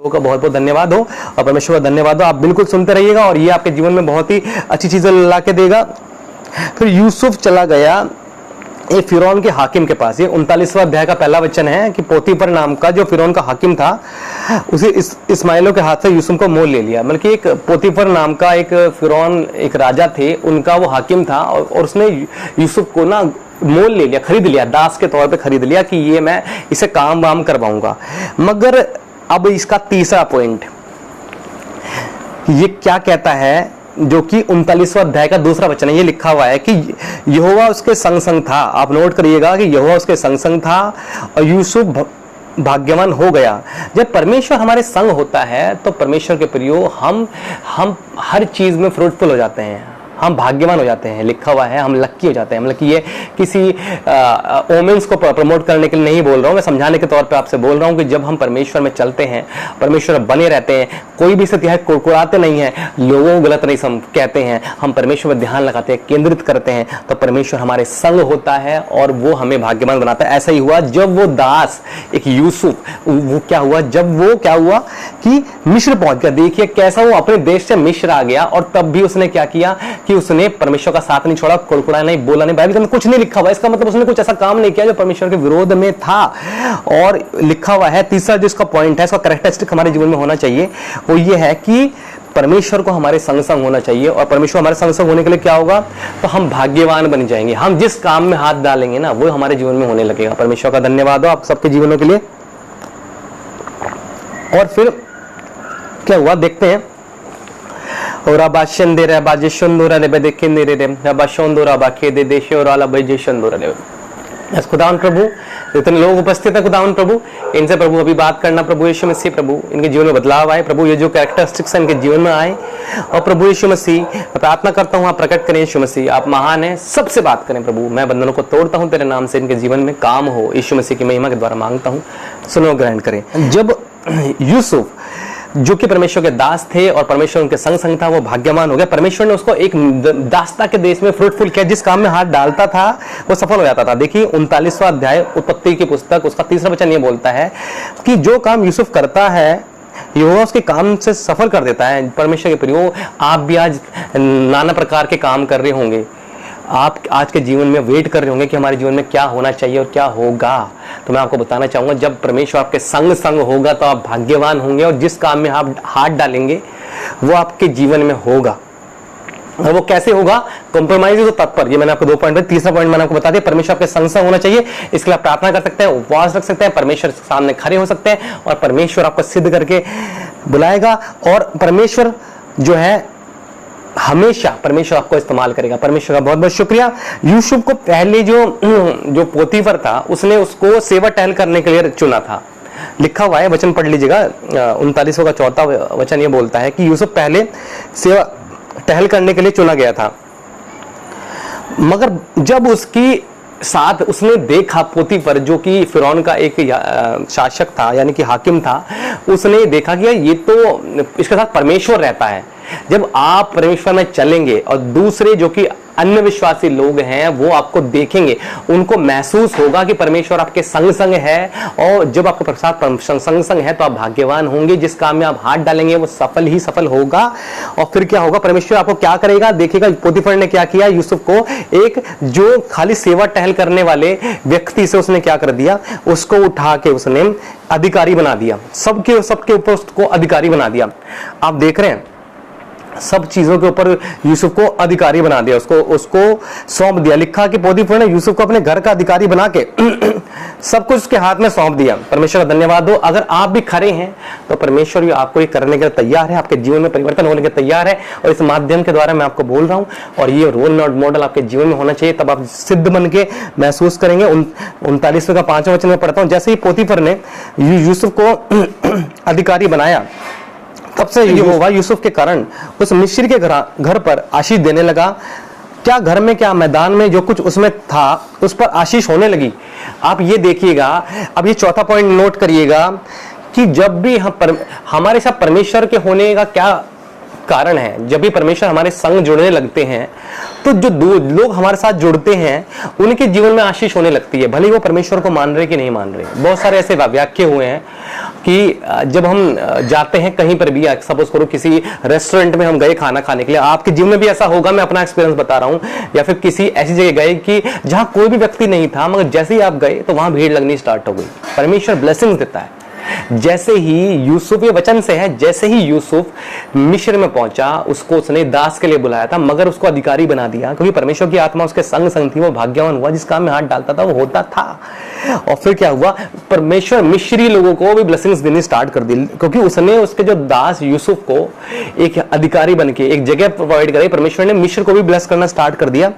का बहुत बहुत धन्यवाद हो और परमेश्वर का धन्यवाद हो। आप बिल्कुल सुनते रहिएगा और ये आपके जीवन में बहुत ही अच्छी चीजें ला के देगा। फिर यूसुफ चला गया एक फिरौन के हाकिम के पास। ये 39वां अध्याय का पहला वचन है कि पोतीफर नाम का जो फिरौन का हाकिम था उसे इस्माइलों के हाथ से यूसुफ को मोल ले लिया। मतलब कि एक पोतीफर नाम का एक फिरौन एक राजा थे, उनका वो हाकिम था और उसने यूसुफ को ना मोल ले लिया, खरीद लिया, दास के तौर पे खरीद लिया कि ये मैं इसे काम वाम करवाऊंगा। मगर अब इसका तीसरा पॉइंट ये क्या कहता है, जो कि 39वां अध्याय का दूसरा वचन है। ये लिखा हुआ है कि यहोवा उसके संग संग था। आप नोट करिएगा कि यहोवा उसके संग संग था और यूसुफ भाग्यवान हो गया। जब परमेश्वर हमारे संग होता है तो परमेश्वर के प्रियो हम हर चीज में फ्रूटफुल हो जाते हैं, हम भाग्यवान हो जाते हैं। लिखा हुआ है हम लक्की हो जाते हैं। मतलब कि ये किसी ओमेंस को प्रमोट करने के लिए नहीं बोल रहा हूँ, मैं समझाने के तौर पे आपसे बोल रहा हूँ कि जब हम परमेश्वर में चलते हैं, परमेश्वर बने रहते हैं, कोई भी स्थिति है कुड़कुड़ाते नहीं है, लोगों को गलत नहीं कहते हैं, हम परमेश्वर में ध्यान लगाते हैं, केंद्रित करते हैं, तो परमेश्वर हमारे संग होता है और वो हमें भाग्यवान बनाता है। ऐसा ही हुआ जब वो दास एक यूसुफ, वो क्या हुआ कि मिस्र पहुंच गया। देखिए कैसा वो अपने देश से मिस्र आ गया और तब भी उसने क्या किया कि उसने परमेश्वर का साथ नहीं छोड़ा, कुड़कुड़ाया नहीं, बोला नहीं। बाइबल में कुछ नहीं लिखा हुआ, इसका मतलब उसने कुछ ऐसा काम नहीं किया जो परमेश्वर के विरोध में था। और लिखा हुआ है तीसरा जो इसका पॉइंट है, इसका कैरेक्टरिस्टिक हमारे जीवन में होना चाहिए, वो ये है कि परमेश्वर को हमारे संग संग होना चाहिए। और परमेश्वर हमारे संग संग होने के लिए क्या होगा, तो हम भाग्यवान बन जाएंगे। हम जिस काम में हाथ डालेंगे ना वो हमारे जीवन में होने लगेगा। परमेश्वर का धन्यवाद हो आप सबके जीवनों के लिए। और फिर क्या हुआ देखते हैं। और अबाशंदेरा बाजेशंदोरा ले बदेकेंदेरे रे अबाशंदोरा बाके दे देशे और आला बजेशंदोरा ले। यस खुदावन प्रभु, जितने लोग उपस्थित हैं खुदावन प्रभु, इनसे प्रभु अभी बात करना प्रभु यीशु मसीह। प्रभु इनके जीवन में बदलाव आए प्रभु, ये जो कैरेक्टरिस्टिक्स इनके जीवन में आए। और प्रभु यीशु मसीह प्रार्थना करता हूँ आप प्रकट करें यीशु मसीह, आप महान हैं, सबसे बात करें प्रभु। मैं बंधनों को तोड़ता हूँ तेरे नाम से, इनके जीवन में काम हो यीशु मसीह की महिमा के द्वारा मांगता हूँ, सुनो ग्रहण करें। जब यूसुफ जो कि परमेश्वर के दास थे और परमेश्वर उनके संग संग था, वो भाग्यवान हो गया। परमेश्वर ने उसको एक दासता के देश में फ्रूटफुल किया, जिस काम में हाथ डालता था वो सफल हो जाता था। देखिए 39वां अध्याय उत्पत्ति की पुस्तक, उसका तीसरा वचन ये बोलता है कि जो काम यूसुफ करता है यहोवा उसके काम से सफल कर देता है। परमेश्वर के प्रियो, आप भी आज नाना प्रकार के काम कर रहे होंगे, आप आज के जीवन में वेट कर रहे होंगे कि हमारे जीवन में क्या होना चाहिए और क्या होगा। तो मैं आपको बताना चाहूंगा, जब परमेश्वर आपके संग संग होगा तो आप भाग्यवान होंगे और जिस काम में आप हाथ डालेंगे वो आपके जीवन में होगा। और वो कैसे होगा, कॉम्प्रोमाइज तो तत्पर। ये मैंने आपको 2 पॉइंट, तीसरा पॉइंट मैंने आपको बता दिया, परमेश्वर आपके संग संग होना चाहिए। इसके लिए आप प्रार्थना कर सकते हैं, उपवास रख सकते हैं, परमेश्वर के सामने खड़े हो सकते हैं और परमेश्वर आपको सिद्ध करके बुलाएगा। और परमेश्वर जो है हमेशा परमेश्वर आपको इस्तेमाल करेगा। परमेश्वर का बहुत बहुत शुक्रिया। यूसुफ को पहले जो पोतीफर था उसने उसको सेवा टहल करने के लिए चुना था। लिखा हुआ है, वचन पढ़ लीजिएगा, 39वां का 4वां वचन ये बोलता है कि यूसुफ पहले सेवा टहल करने के लिए चुना गया था, मगर जब उसकी साथ उसने देखा पोतीफर जो कि फिरौन का एक शासक था यानी कि हाकिम था, उसने देखा कि ये तो इसके साथ परमेश्वर रहता है। जब आप परमेश्वर में चलेंगे और दूसरे जो कि अन्य विश्वासी लोग हैं वो आपको देखेंगे, उनको महसूस होगा कि परमेश्वर आपके संग संग है। और जब आपके साथ संग संग है तो आप भाग्यवान होंगे। जिस काम में आप हाथ डालेंगे वो सफल ही सफल होगा। और फिर क्या होगा, परमेश्वर आपको क्या करेगा, देखिएगा पोतीफर ने क्या किया, यूसुफ को एक जो खाली सेवा टहल करने वाले व्यक्ति से उसने क्या कर दिया, उसको उठा के उसने अधिकारी बना दिया, सबके ऊपर उसको अधिकारी बना दिया। आप देख रहे हैं सब चीजों के ऊपर यूसुफ को अधिकारी बना दिया, उसको सौंप दिया। लिखा कि पोतीफर ने यूसुफ को अपने घर का अधिकारी बना के सब कुछ उसके हाथ में सौंप दिया। परमेश्वर का धन्यवाद हो। अगर आप भी खड़े हैं तो परमेश्वर भी आपको ये करने के लिए तैयार है, आपके जीवन में परिवर्तन होने के लिए तैयार है। और इस माध्यम के द्वारा मैं आपको बोल रहा हूं और ये रोल मॉडल आपके जीवन में होना चाहिए, तब आप सिद्ध बन के महसूस करेंगे। 39वां का 5वां वचन में पढ़ता हूं, जैसे ही पोतीफर ने यूसुफ को अधिकारी बनाया तब से यहोवा यूसुफ के कारण उस मिस्री के घर पर आशीष देने लगा। क्या घर में क्या मैदान में जो कुछ उसमें था उस पर आशीष होने लगी। आप ये देखिएगा, अब ये चौथा पॉइंट नोट करिएगा कि जब भी हमारे साथ परमेश्वर के होने का क्या कारण है, जब भी परमेश्वर हमारे संग जुड़ने लगते हैं तो जो दो लोग हमारे साथ जुड़ते हैं उनके जीवन में आशीष होने लगती है, भले ही वो परमेश्वर को मान रहे कि नहीं मान रहे। बहुत सारे ऐसे व्याख्या हुए हैं कि जब हम जाते हैं कहीं पर भी, सपोज करो किसी रेस्टोरेंट में हम गए खाना खाने के लिए, आपके जीवन में भी ऐसा होगा, मैं अपना एक्सपीरियंस बता रहा हूं, या फिर किसी ऐसी जगह गए कि जहां कोई भी व्यक्ति नहीं था, मगर जैसे ही आप गए तो वहां भीड़ लगनी स्टार्ट हो गई। परमेश्वर ब्लेसिंग्स देता है। जैसे ही यूसुफ, ये वचन से है, जैसे ही यूसुफ मिस्र में पहुंचा, उसको उसने दास के लिए बुलाया था, मगर उसको अधिकारी बना दिया, क्योंकि परमेश्वर की आत्मा उसके संग संग थी। वो भाग्यवान हुआ, जिस काम में हाथ डालता था वो होता था। और फिर क्या हुआ, परमेश्वर मिस्री लोगों को भी ब्लेसिंग्स देनी स्टार्ट कर दी, क्योंकि उसने उसके जो दास यूसुफ को एक अधिकारी बन के एक जगह प्रोवाइड कराई। परमेश्वर ने मिस्र को भी ब्लेस करना स्टार्ट कर दिया।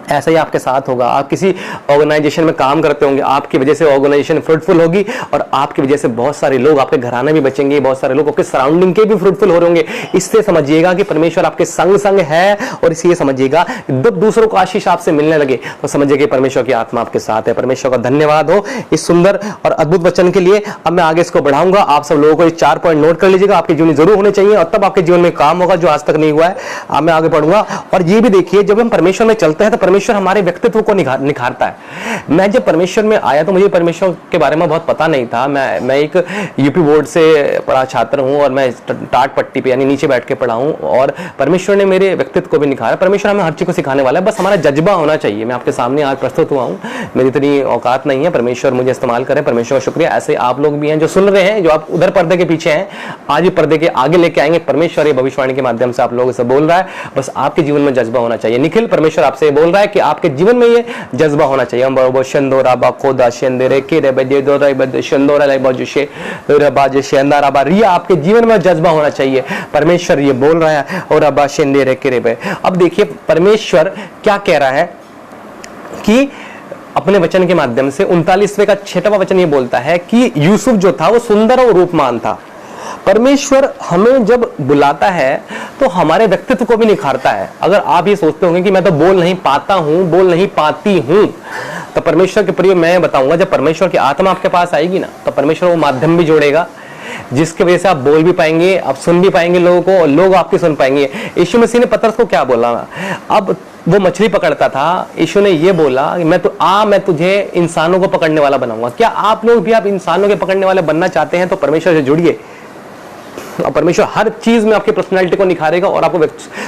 ऐसा ही आपके साथ होगा। आप किसी ऑर्गेनाइजेशन में काम करते होंगे, आपकी वजह से ऑर्गेनाइजेशन फ्रूटफुल होगी, और आपकी वजह से बहुत सारे लोग, आपके घराने भी बचेंगे, बहुत सारे लोग आपके सराउंडिंग के भी फ्रूटफुल हो रहे होंगे। इससे समझिएगा कि परमेश्वर आपके संग संग है, और इसलिए समझिएगा जब दूसरों को आशीष आपसे मिलने लगे तो समझिए कि परमेश्वर की आत्मा आपके साथ है। परमेश्वर का धन्यवाद हो इस सुंदर और अद्भुत वचन के लिए। अब मैं आगे इसको बढ़ाऊंगा। आप सब लोगों को ये 4 पॉइंट नोट कर लीजिएगा, आपके जीवन में जरूर होने चाहिए, और तब आपके जीवन में काम होगा जो आज तक नहीं हुआ है। अब मैं आगे बढ़ूंगा। और ये भी देखिए, जब हम परमेश्वर में चलते हैं तो परमेश्वर हमारे व्यक्तित्व को निखारता है। मैं जब परमेश्वर में आया तो मुझे परमेश्वर के बारे में बहुत पता नहीं था। मैं एक यूपी बोर्ड से पढ़ा छात्र हूं, और मैं टाट पट्टी पे यानी नीचे बैठ के पढ़ा हूं, और परमेश्वर ने मेरे व्यक्तित्व को भी निखारा। परमेश्वर हमें हर चीज को सिखाने वाला है, बस हमारा जज्बा होना चाहिए। मैं आपके सामने आज प्रस्तुत हुआ हूं, मेरी इतनी औकात नहीं है, परमेश्वर मुझे इस्तेमाल करें, परमेश्वर का शुक्रिया। ऐसे आप लोग भी हैं जो सुन रहे हैं, जो आप उधर पर्दे के पीछे हैं, आज भी पर्दे के आगे लेके आएंगे। परमेश्वर ये भविष्यवाणी के माध्यम से आप लोगों से बोल रहा है, बस आपके जीवन में जज्बा होना चाहिए। निखिल, परमेश्वर आपसे बोल रहा है कि आपके जीवन में ये जज्बा होना चाहिए। आपके जीवन में जज्बा होना चाहिए, परमेश्वर ये बोल रहा है। और अब देखिए परमेश्वर क्या कह रहा है कि अपने वचन के माध्यम से 39वें का 6वां वचन ये बोलता है कि यूसुफ जो था वो सुंदर और रूपमान था। परमेश्वर हमें जब बुलाता है तो हमारे व्यक्तित्व को भी निखारता है। अगर आप ये सोचते होंगे कि मैं तो बोल नहीं पाता हूं, बोल नहीं पाती हूं, तो परमेश्वर के प्रिय मैं बताऊंगा, जब परमेश्वर की आत्मा आपके पास आएगी ना, तो परमेश्वर वो माध्यम भी जोड़ेगा जिसकी वजह से आप बोल भी पाएंगे, आप सुन भी पाएंगे लोगों को, और लोग आपकी सुन पाएंगे। यीशु मसीह ने पतरस को क्या बोला, अब वो मछली पकड़ता था, यीशु ने ये बोला कि मैं तुझे इंसानों को पकड़ने वाला बनाऊंगा। क्या आप लोग भी आप इंसानों के पकड़ने वाले बनना चाहते हैं? तो परमेश्वर से जुड़िए, और परमेश्वर हर चीज में आपकी पर्सनालिटी को निखारेगा और आपको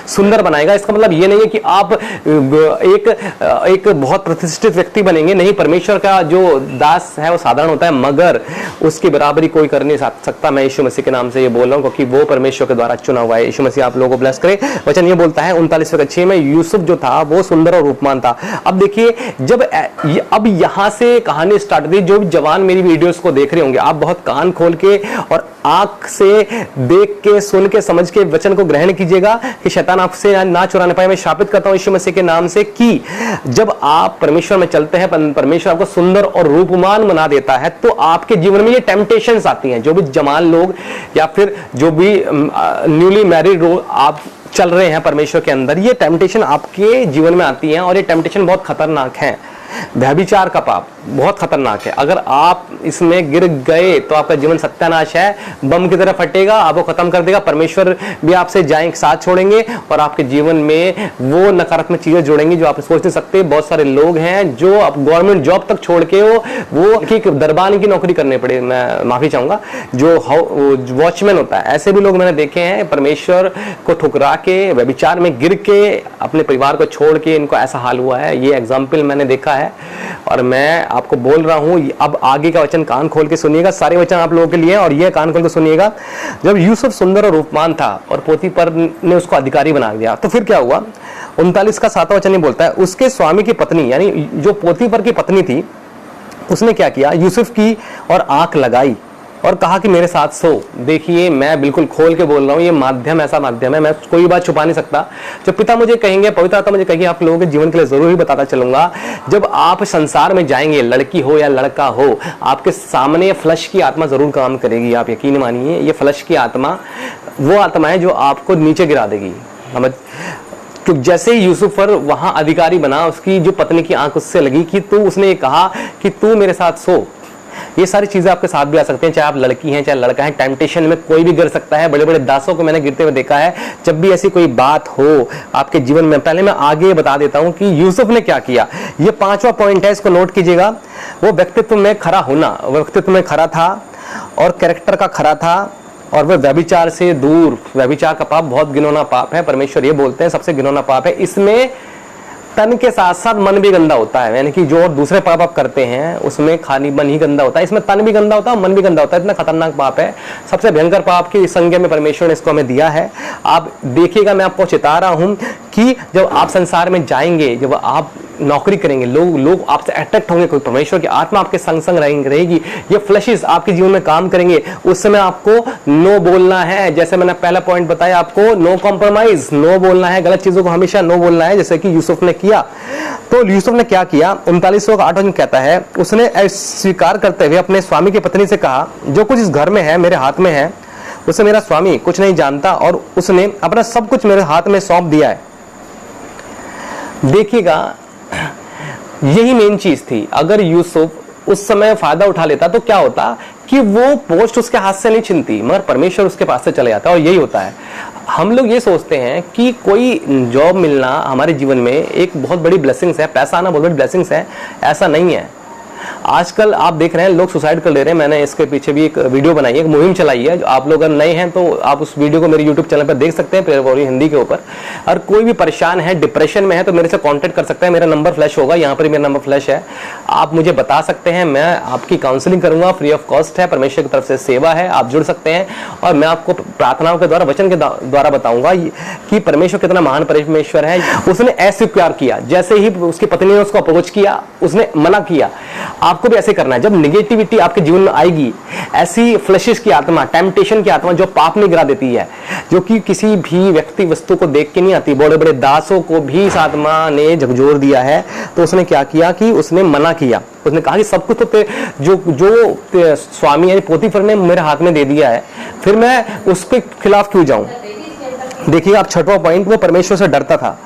सुंदर बनाएगा। इसका मतलब ये नहीं है कि आप एक बहुत प्रतिष्ठित व्यक्ति बनेंगे, नहीं। परमेश्वर का जो दास है वो साधारण होता है, मगर उसकी बराबरी कोई कर नहीं सकता। मैं यीशु मसीह के नाम से ये बोल रहा हूँ, क्योंकि वो परमेश्वर के द्वारा चुना हुआ है। यीशु मसीह आप लोगों को ब्लेस करे। वचन ये बोलता है 39 में, यूसुफ जो था वो सुंदर और रूपमान था। अब देखिए, अब यहां से कहानी स्टार्ट हुई। जो भी जवान मेरी वीडियोस को देख रहे होंगे, आप बहुत कान खोल के और आंख से देख के, सुन के, समझ के वचन को ग्रहण कीजिएगा कि शैतान आपसे ना चुराने पाए। मैं शापित करता हूं यीशु मसीह के नाम से कि जब आप परमेश्वर में चलते हैं, परमेश्वर आपको सुंदर और रूपमान बना देता है, तो आपके जीवन में ये टेम्पटेशंस आती हैं। जो भी जवान लोग या फिर जो भी न्यूली मैरिड लोग आप चल रहे हैं परमेश्वर के अंदर, ये टेम्पटेशन आपके जीवन में आती है, और ये टेम्पटेशन बहुत खतरनाक है। व्यभिचार का पाप बहुत खतरनाक है। अगर आप इसमें गिर गए तो आपका जीवन सत्यानाश है, बम की तरह फटेगा, आपको खत्म कर देगा। परमेश्वर भी आपसे जाएंगे, साथ छोड़ेंगे, और आपके जीवन में वो नकारात्मक चीजें जोड़ेंगे जो आप सोच नहीं सकते। बहुत सारे लोग हैं जो अब गवर्नमेंट जॉब तक छोड़ के वो दरबान की नौकरी करने पड़े, मैं माफी चाहूंगा, जो वॉचमैन होता है, ऐसे भी लोग मैंने देखे हैं। परमेश्वर को ठुकरा के, व्यभिचार में गिर के, अपने परिवार को छोड़ के इनको ऐसा हाल हुआ है। ये एग्जाम्पल मैंने देखा है, और मैं आपको बोल रहा हूं। अब आगे का वचन कान खोल के सुनिएगा, सारे वचन आप लोगों के लिए, और ये कान खोल के सुनिएगा। जब यूसुफ सुंदर और रूपमान था और पोतीफर ने उसको अधिकारी बना दिया, तो फिर क्या हुआ? 39 का 7वां वचन ये बोलता है, उसके स्वामी की पत्नी यानी जो पोतीफर की पत्नी थी, उसने क्या किया? यूसुफ की और आंख लगाई और कहा कि मेरे साथ सो। देखिए, मैं बिल्कुल खोल के बोल रहा हूँ, ये माध्यम ऐसा माध्यम है, मैं कोई बात छुपा नहीं सकता। जब पिता मुझे कहेंगे, पवित्र आत्मा मुझे कहेगी, आप लोगों के जीवन के लिए जरूर ही बताता चलूंगा। जब आप संसार में जाएंगे, लड़की हो या लड़का हो, आपके सामने फ्लश की आत्मा जरूर काम करेगी। आप यकीन मानिए, ये फ्लश की आत्मा वो आत्मा है जो आपको नीचे गिरा देगी। तो जैसे यूसुफर वहां अधिकारी बना, उसकी जो पत्नी की आंख उससे लगी कि उसने कहा कि तू मेरे साथ सो। ये सारी चीजें आपके साथ भी आ सकती हैं, चाहे आप लड़की हैं चाहे लड़का है। टेम्पटेशन में कोई भी गिर सकता है। बड़े बड़े दासों को मैंने गिरते हुए देखा है। जब भी ऐसी कोई बात हो आपके जीवन में, पहले मैं आगे बता देता हूं कि यूसुफ ने क्या किया। ये 5वां पॉइंट है, इसको नोट कीजिएगा। वो व्यक्तित्व में खरा होना, व्यक्तित्व में खरा था, और कैरेक्टर का खरा था, और वह व्यभिचार से दूर, व्यभिचार का पाप बहुत घिनौना पाप है, परमेश्वर ये बोलते हैं सबसे घिनौना पाप है। इसमें तन के साथ साथ मन भी गंदा होता है, यानी कि जो दूसरे पाप आप करते हैं उसमें खाली मन ही गंदा होता है, इसमें तन भी गंदा होता है, मन भी गंदा होता है। इतना खतरनाक पाप है, सबसे भयंकर पाप की संज्ञा में परमेश्वर ने इसको हमें दिया है। आप देखिएगा, मैं आपको चेता रहा हूं कि जब आप संसार में जाएंगे, जब आप नौकरी करेंगे, लोग आपसे अट्रैक्ट होंगे, कोई परमेश्वर की आत्मा आपके संग संग रहेगी, ये फ्लैशेस आपके जीवन में काम करेंगे। उस समय आपको नो बोलना है, जैसे मैंने पहला पॉइंट बताया आपको, नो कॉम्प्रोमाइज, नो बोलना है, गलत चीजों को हमेशा नो बोलना है, जैसे कि यूसुफ ने किया। तो यूसुफ ने क्या किया, 39:8 में कहता है, उसने स्वीकार करते हुए अपने स्वामी की पत्नी से कहा, जो कुछ इस घर में है मेरे हाथ में है, उसे मेरा स्वामी कुछ नहीं जानता, और उसने अपना सब कुछ मेरे हाथ में सौंप दिया है। देखिएगा, यही मेन चीज थी। अगर यूसुफ उस समय फायदा उठा लेता तो क्या होता कि वो पोस्ट उसके हाथ से नहीं छिनती, मगर परमेश्वर उसके पास से चले जाता। और यही होता है, हम लोग ये सोचते हैं कि कोई जॉब मिलना हमारे जीवन में एक बहुत बड़ी ब्लेसिंग्स है, पैसा आना बहुत बड़ी ब्लेसिंग्स है। ऐसा नहीं है। आजकल आप देख रहे हैं लोग सुसाइड कर ले रहे हैं। मैंने इसके पीछे भी एक वीडियो बनाई है, एक मुहिम चलाई है। जो आप लोग अगर नए हैं तो आप उस वीडियो को मेरे यूट्यूब चैनल पर देख सकते हैं, प्रेयर हिंदी के ऊपर। और कोई भी परेशान है, डिप्रेशन में है, तो मेरे से कांटेक्ट कर सकते हैं। मेरा नंबर फ्लैश होगा, यहाँ पर मेरा नंबर फ्लैश है, आप मुझे बता सकते हैं, मैं आपकी काउंसलिंग करूंगा, फ्री ऑफ कॉस्ट है, परमेश्वर की तरफ से सेवा है, आप जुड़ सकते हैं। और मैं आपको प्रार्थनाओं के द्वारा, वचन के द्वारा बताऊंगा कि परमेश्वर कितना महान परमेश्वर है। उसने अस्वीकार किया, जैसे ही उसकी पत्नी ने उसको अप्रोच किया, उसने मना किया। आपको भी ऐसे करना है। जब निगेटिविटी आपके जीवन में आएगी, ऐसी फ्लैशेस की आत्मा, टेम्पटेशन की आत्मा जो पाप में गिरा देती है, जो कि किसी भी व्यक्ति वस्तु को देख के नहीं आती, बड़े बड़े दासों को भी इस आत्मा ने झकझोर दिया है। तो उसने क्या किया कि उसने मना किया। उसने कहा कि सब कुछ तो जो स्वामी यानी पोतीफर ने मेरे हाथ में दे दिया है, फिर मैं उसके खिलाफ क्यों जाऊं। देखिए आप, 6वां पॉइंट, वो परमेश्वर से डरता था।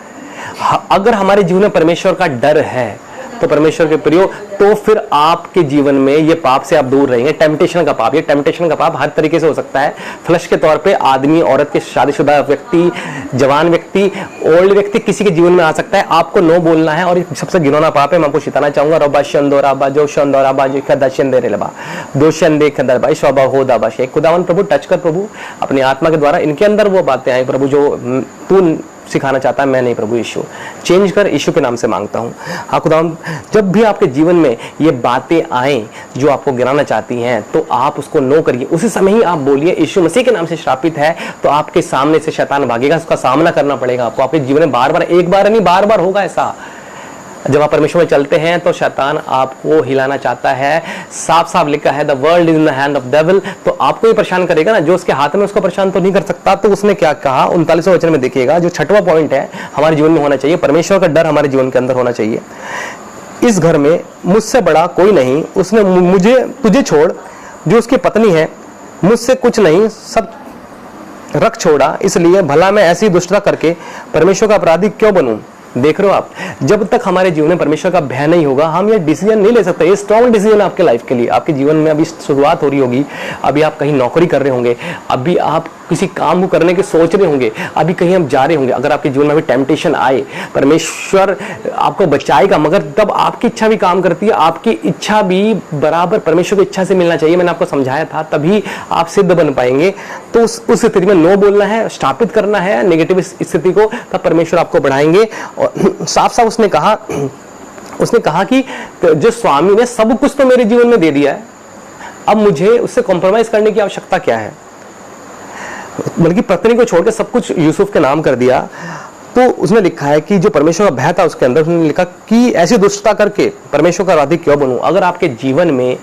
अगर हमारे जीवन में परमेश्वर का डर है तो परमेश्वर के प्रियो, तो फिर आपके जीवन में ये पाप से आप दूर रहेंगे। टेम्पटेशन का पाप, ये टेम्पटेशन का पाप हर तरीके से हो सकता है। फ्लश के तौर पे आदमी, औरत के, शादीशुदा व्यक्ति, जवान व्यक्ति, ओल्ड व्यक्ति, किसी के जीवन में आ सकता है। आपको नो बोलना है, और ये सबसे घिनौना पाप है। मैं आपको चिताना चाहूंगा, रबा शंदोरा बा जो शंदोरा बा जो खदशन दे रेलबा दो शंदे खदर भाई शोभा हो दाबा शे। खुदावन प्रभु, टच कर प्रभु अपनी आत्मा के द्वारा, इनके अंदर वो बातें आई प्रभु जो तू सिखाना चाहता है, मैं नहीं प्रभु। यीशु चेंज कर, यीशु के नाम से मांगता हूं। हाँ खुदावन, जब भी आपके जीवन में ये बातें आए जो आपको गिराना चाहती हैं, तो आप उसको नो करिए, उसी समय ही आप बोलिए यीशु मसीह के नाम से श्रापित है। तो आपके सामने से शैतान भागेगा, उसका सामना करना पड़ेगा आपको। आपके जीवन में बार बार, एक बार नहीं बार बार होगा ऐसा। जब आप परमेश्वर में चलते हैं तो शैतान आपको हिलाना चाहता है। साफ साफ लिखा है, the world is in the hand of devil. तो आपको ही परेशान करेगा ना, जो उसके हाथ में, उसको परेशान तो नहीं कर सकता। तो उसने क्या कहा 39वें वचन में, देखिएगा, जो 6वां पॉइंट है हमारे जीवन में होना चाहिए, परमेश्वर का डर हमारे जीवन के अंदर होना चाहिए। इस घर में मुझसे बड़ा कोई नहीं, उसने मुझे तुझे छोड़, जो उसकी पत्नी है, मुझसे कुछ नहीं सब रख छोड़ा, इसलिए भला मैं ऐसी दुष्टता करके परमेश्वर का अपराधी क्यों बनूं। देख रहे हो आप, जब तक हमारे जीवन में परमेश्वर का भय नहीं होगा, हम ये डिसीजन नहीं ले सकते। ये स्ट्रॉन्ग डिसीजन है आपके लाइफ के लिए। आपके जीवन में अभी शुरुआत हो रही होगी, अभी आप कहीं नौकरी कर रहे होंगे, अभी आप किसी काम को करने की सोच रहे होंगे, अभी कहीं आप जा रहे होंगे। अगर आपके जीवन में अभी टेम्पटेशन आए, परमेश्वर आपको बचाएगा, मगर तब आपकी इच्छा भी काम करती है। आपकी इच्छा भी बराबर परमेश्वर की इच्छा से मिलना चाहिए। मैंने आपको समझाया था, तभी आप सिद्ध बन पाएंगे। तो उस स्थिति में नो बोलना है, स्थापित करना है नेगेटिव स्थिति को, तब परमेश्वर आपको बढ़ाएंगे। और साफ साफ उसने कहा कि जो स्वामी ने सब कुछ तो मेरे जीवन में दे दिया है, अब मुझे उससे कॉम्प्रोमाइज करने की आवश्यकता क्या है। बल्कि पत्नी को छोड़कर सब कुछ यूसुफ के नाम कर दिया। तो उसने लिखा है कि जो परमेश्वर का भय था उसके अंदर, उसने लिखा कि ऐसी दुष्टता करके परमेश्वर का अपराधी क्यों बनूं। अगर आपके जीवन में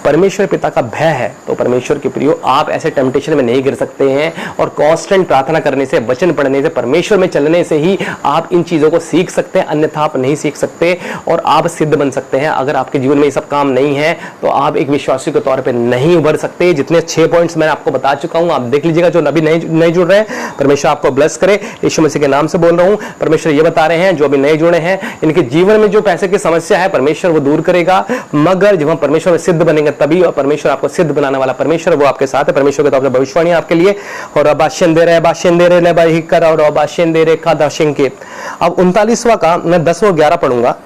परमेश्वर पिता का भय है तो परमेश्वर के प्रियो, आप ऐसे टेम्पटेशन में नहीं गिर सकते हैं। और कांस्टेंट प्रार्थना करने से, वचन पढ़ने से, परमेश्वर में चलने से ही आप इन चीजों को सीख सकते हैं, अन्यथा आप नहीं सीख सकते और आप सिद्ध बन सकते हैं। अगर आपके जीवन में ये सब काम नहीं है तो आप एक विश्वासी के तौर पर नहीं उभर सकते। जितने 6 पॉइंट्स मैंने आपको बता चुका हूं, आप देख लीजिएगा। जो अभी नहीं जुड़ रहे हैं, परमेश्वर आपको ब्लेस करे, यीशु मसीह के नाम से बोल रहा हूं। परमेश्वर ये बता रहे हैं, जो अभी नए जुड़े हैं, इनके जीवन में जो पैसे की समस्या है, परमेश्वर वो दूर करेगा। मगर जब हम परमेश्वर में सिद्ध बनेंगे, तभी परमेश्वर आपको सिद्ध बनाने वाला परमेश्वर वो आपके साथ है। परमेश्वर के तौर पर भविष्यवाणी आपके लिए। और अब 39वां का मैं 10 और 11 पढ़ूंगा।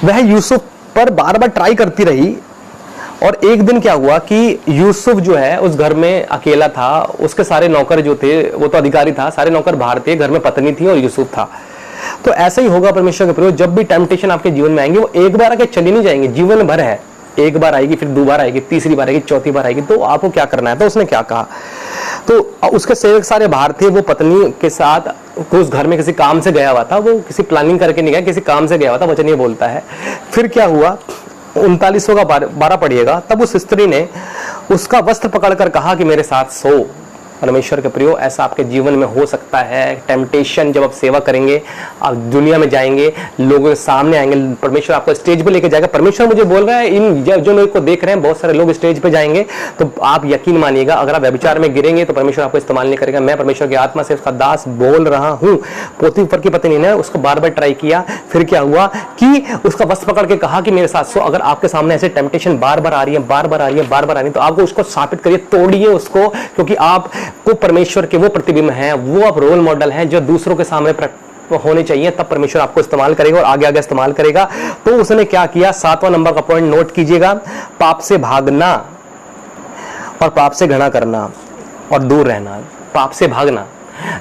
वह यूसुफ पर बार बार ट्राई करती रही और एक दिन क्या हुआ कि यूसुफ जो है उस घर में अकेला था, उसके सारे नौकर जो थे, वो तो अधिकारी था, सारे नौकर बाहर थे, घर में पत्नी थी और यूसुफ था। तो ऐसा ही होगा परमेश्वर के प्रयोग, जब भी टेम्पटेशन आपके जीवन में आएंगे वो एक बार आके चली नहीं जाएंगे, जीवन भर है। एक बार आएगी, फिर दो बार आएगी, तीसरी बार आएगी, चौथी बार आएगी। तो आपको क्या करना है? तो उसने क्या कहा, तो उसके सेवक सारे बाहर थे, वो पत्नी के साथ उस घर में किसी काम से गया हुआ था, वो किसी प्लानिंग करके नहीं गया, किसी काम से गया हुआ था, वचन ये बोलता है। फिर क्या हुआ, 39 का 12 पढ़िएगा। तब उस स्त्री ने उसका वस्त्र पकड़कर कहा कि मेरे साथ सो। परमेश्वर के प्रियो, ऐसा आपके जीवन में हो सकता है। टेम्पटेशन, जब आप सेवा करेंगे, आप दुनिया में जाएंगे, लोगों के सामने आएंगे, परमेश्वर आपको स्टेज पे लेके जाएगा। परमेश्वर मुझे बोल रहा है, इन जो लोग को देख रहे हैं, बहुत सारे लोग स्टेज पे जाएंगे, तो आप यकीन मानिएगा, अगर आप व्यभिचार में गिरेंगे तो परमेश्वर आपको इस्तेमाल नहीं करेगा। मैं परमेश्वर की आत्मा से उसका दास बोल रहा हूँ। पोतीफर की पत्नी ने उसको बार बार ट्राई किया। फिर क्या हुआ कि उसका वस्त्र पकड़ के कहा कि मेरे साथ सो। अगर आपके सामने ऐसे टेम्पटेशन बार बार आ रही है, बार बार आ रही है, बार बार आ रही है, तो आपको उसको स्थापित करिए, तोड़िए उसको, क्योंकि आप को परमेश्वर के वो प्रतिबिंब हैं, वो आप रोल मॉडल हैं जो दूसरों के सामने होने चाहिए। तब परमेश्वर आपको इस्तेमाल करेगा और आगे आगे इस्तेमाल करेगा। तो उसने क्या किया, 7वां नंबर का पॉइंट नोट कीजिएगा, पाप से भागना और पाप से घृणा करना और दूर रहना। पाप से भागना,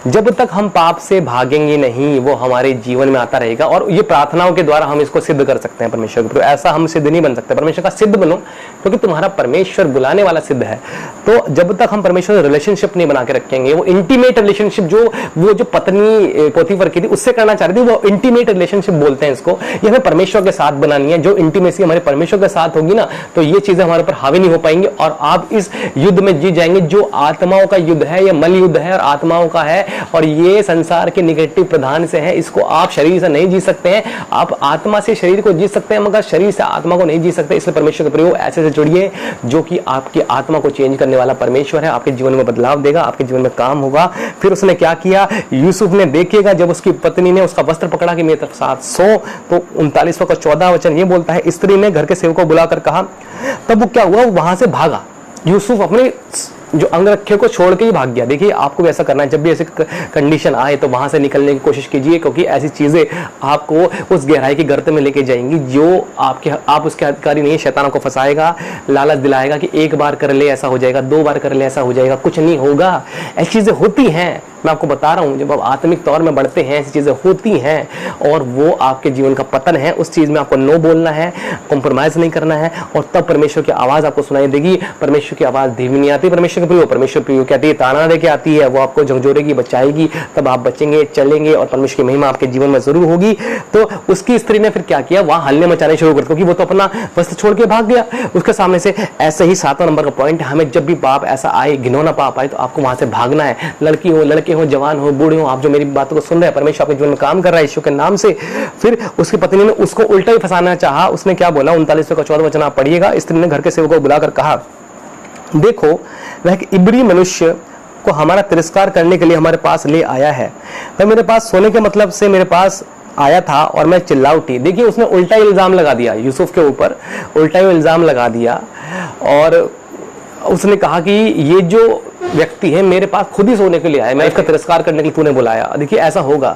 जब तक हम पाप से भागेंगे नहीं, वो हमारे जीवन में आता रहेगा। और ये प्रार्थनाओं के द्वारा हम इसको सिद्ध कर सकते हैं परमेश्वर के। तो ऐसा हम सिद्ध नहीं बन सकते। परमेश्वर का सिद्ध बनो, क्योंकि तुम्हारा परमेश्वर बुलाने वाला सिद्ध है। तो जब तक हम परमेश्वर से रिलेशनशिप नहीं बना के रखेंगे, वो इंटीमेट रिलेशनशिप जो पत्नी पोतीफर की थी उससे करना चाह रही थी, वो इंटीमेट रिलेशनशिप बोलते हैं इसको। ये हमें परमेश्वर के साथ बनानी है। जो इंटीमेसी हमारे परमेश्वर के साथ होगी ना, तो ये चीजें हमारे ऊपर हावी नहीं हो पाएंगी और आप इस युद्ध में जीत जाएंगे, जो आत्माओं का युद्ध है। ये मल युद्ध है और आत्माओं का है, और ये संसार के निगेटिव प्रधान से है। इसको आप शरीर से नहीं जीत सकते हैं। आप आत्मा से शरीर को जीत सकते हैं, मगर शरीर से आत्मा को नहीं जीत सकते। इसलिए परमेश्वर के प्रयोग ऐसे से जुड़िए, जो कि आपकी आत्मा को चेंज करने वाला परमेश्वर है। आपके जीवन में बदलाव देगा, आपके जीवन में काम होगा। फिर उसने क्या किया, यूसुफ ने देखिएगा, जब उसकी पत्नी ने उसका वस्त्र पकड़ा कि मेरे साथ सो, तो 39वां का 14 वचन ये बोलता है, स्त्री ने घर के सेवकों को बुलाकर कहा। तब वो क्या हुआ, वहां से भागा। यूसुफ अपने जो अंगरखे को छोड़ के ही भाग गया। देखिए, आपको भी ऐसा करना है। जब भी ऐसे कंडीशन आए तो वहां से निकलने की कोशिश कीजिए, क्योंकि ऐसी चीजें आपको उस गहराई के गर्त में लेके जाएंगी जो आप उसके अधिकारी नहीं। शैतान को फंसाएगा, लालच दिलाएगा कि एक बार कर ले ऐसा हो जाएगा, 2 बार कर ले ऐसा हो जाएगा। कुछ नहीं होगा, ऐसी चीजें होती हैं। मैं आपको बता रहा हूं, जब आप आत्मिक तौर में बढ़ते हैं, ऐसी चीजें होती हैं और वो आपके जीवन का पतन है। उस चीज में आपको नो बोलना है, कॉम्प्रोमाइज नहीं करना है, और तब परमेश्वर की आवाज आपको सुनाई देगी। परमेश्वर की आवाज धीमी नहीं आती। परमेश्वर प्रियो कहती है, ताना देके आती है, वो आपको झकझोरेगी, बचाएगी। तब आप बचेंगे, चलेंगे और परमेश्वर की महिमा आपके जीवन में जरूर होगी। तो उसकी स्त्री ने फिर क्या किया, वहां हल्ले मचाने शुरू कर, क्योंकि वो तो अपना वस्त्र छोड़ के भाग गया उसके सामने से। ऐसे ही 7वां नंबर का पॉइंट, हमें जब भी पाप ऐसा आए, घिनौना पाप आए, तो आपको वहां से भागना है। लड़की हो, लड़के हो, जवान हो, बूढ़े हो, आप जो मेरी बातों को सुन रहे हैं, परमेश्वर आपके जीवन में काम कर रहा है यीशु के नाम से। फिर उसकी पत्नी ने उसको उल्टा ही फंसाना चाहा। उसने क्या बोला, 39 का 14 वचन आप पढ़िएगा। स्त्री ने घर के सेवकों को बुलाकर कहा, देखो, वह एक इब्री मनुष्य को हमारा तिरस्कार करने के लिए हमारे पास ले आया है। वह मेरे पास सोने के मतलब से मेरे पास आया था और मैं चिल्ला उठी। देखिए, उसने उल्टा इल्जाम लगा दिया यूसुफ के ऊपर, उल्टा इल्जाम लगा दिया। और उसने कहा कि ये जो व्यक्ति है मेरे पास खुद ही सोने के लिए आया, मैं इसका तिरस्कार करने के लिए तूने बुलाया। देखिए, ऐसा होगा।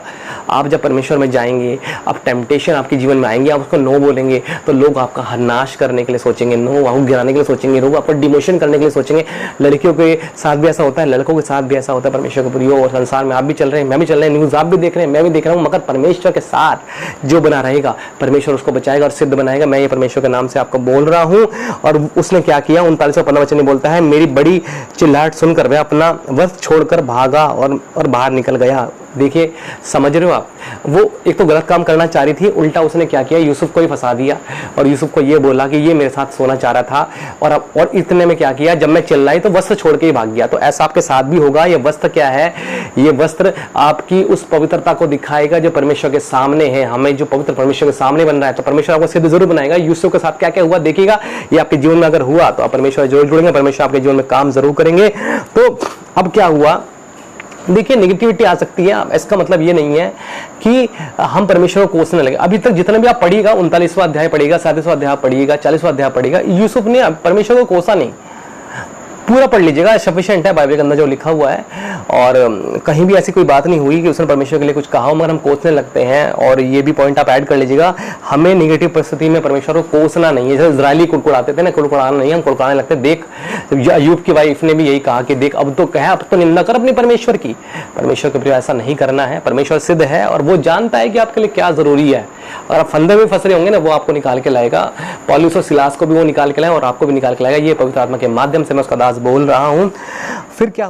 आप जब परमेश्वर में जाएंगे, अब टेम्पटेशन आपके जीवन में आएंगे, आप उसको नो बोलेंगे, तो लोग आपका नाश करने के लिए सोचेंगे, नो आपको गिराने के लिए सोचेंगे, लोग आपको डिमोशन करने के लिए सोचेंगे। लड़कियों के साथ भी ऐसा होता है, लड़कों के साथ भी ऐसा होता है। परमेश्वर के प्रियो, और संसार में आप भी चल रहे हैं, मैं भी चल रहे हैं, न्यूज आप भी देख रहे हैं, मैं भी देख रहा हूँ, मगर परमेश्वर के साथ जो बना रहेगा, परमेश्वर उसको बचाएगा और सिद्ध बनाएगा। मैं ये परमेश्वर के नाम से आपको बोल रहा हूँ। और उसने क्या किया, 39 वचन बोलता है, मेरी बड़ी चिल्लाहट सुनकर वह अपना वस्त्र छोड़कर भागा और बाहर निकल गया। देखिए, समझ रहे हो आप, वो एक तो गलत काम करना चाह रही थी, उल्टा उसने क्या किया, यूसुफ को ही फंसा दिया और यूसुफ को ये बोला कि ये मेरे साथ सोना चाह रहा था। और इतने में क्या किया, जब मैं चिल्लाई तो वस्त्र छोड़ के ही भाग गया। तो ऐसा आपके साथ भी होगा। ये वस्त्र क्या है, ये वस्त्र आपकी उस पवित्रता को दिखाएगा जो परमेश्वर के सामने है। हमें जो पवित्र परमेश्वर के सामने बन रहा है, तो परमेश्वर आपको सिद्ध जरूर बनाएगा। यूसुफ के साथ क्या क्या हुआ देखिएगा, ये आपके जीवन में अगर हुआ तो आप परमेश्वर जरूर जुड़ेंगे, परमेश्वर आपके जीवन में काम जरूर करेंगे। तो अब क्या हुआ, देखिए, नेगेटिविटी आ सकती है। इसका मतलब ये नहीं है कि हम परमेश्वर को कोसने लगे। अभी तक जितना भी आप पढ़िएगा, 39वां अध्याय पढ़िएगा, 37वां अध्याय पढ़िएगा, 40वां अध्याय पढ़िएगा, यूसुफ ने परमेश्वर को कोसा नहीं। पूरा पढ़ लीजिएगा, सफिशिएंट है बाइबल के अंदर जो लिखा हुआ है। और कहीं भी ऐसी कोई बात नहीं हुई कि उसने परमेश्वर के लिए कुछ कहा हो, मगर हम कोसने लगते हैं। और ये भी पॉइंट आप ऐड कर लीजिएगा, हमें निगेटिव परिस्थिति में परमेश्वर को कोसना नहीं है। जैसे इजरायली कुड़कुड़ाते थे ना, कुड़कुड़ाना नहीं, हम कुड़कुड़ाने लगते। देख, अय्यूब की वाइफ ने भी यही कहा कि देख अब तो कहे, अब तो निंदा कर अपनी परमेश्वर की। परमेश्वर के प्रिय ऐसा नहीं करना है। परमेश्वर सिद्ध है और वो जानता है कि आपके लिए क्या जरूरी है। और आप फंदे में फंस रहे होंगे ना, वो आपको निकाल के लाएगा। पौलुस और सिलास को भी वो निकाल के लाए और आपको भी निकाल के लाएगा। ये पवित्र आत्मा के माध्यम से मैं उसका दास बोल रहा हूं। फिर क्या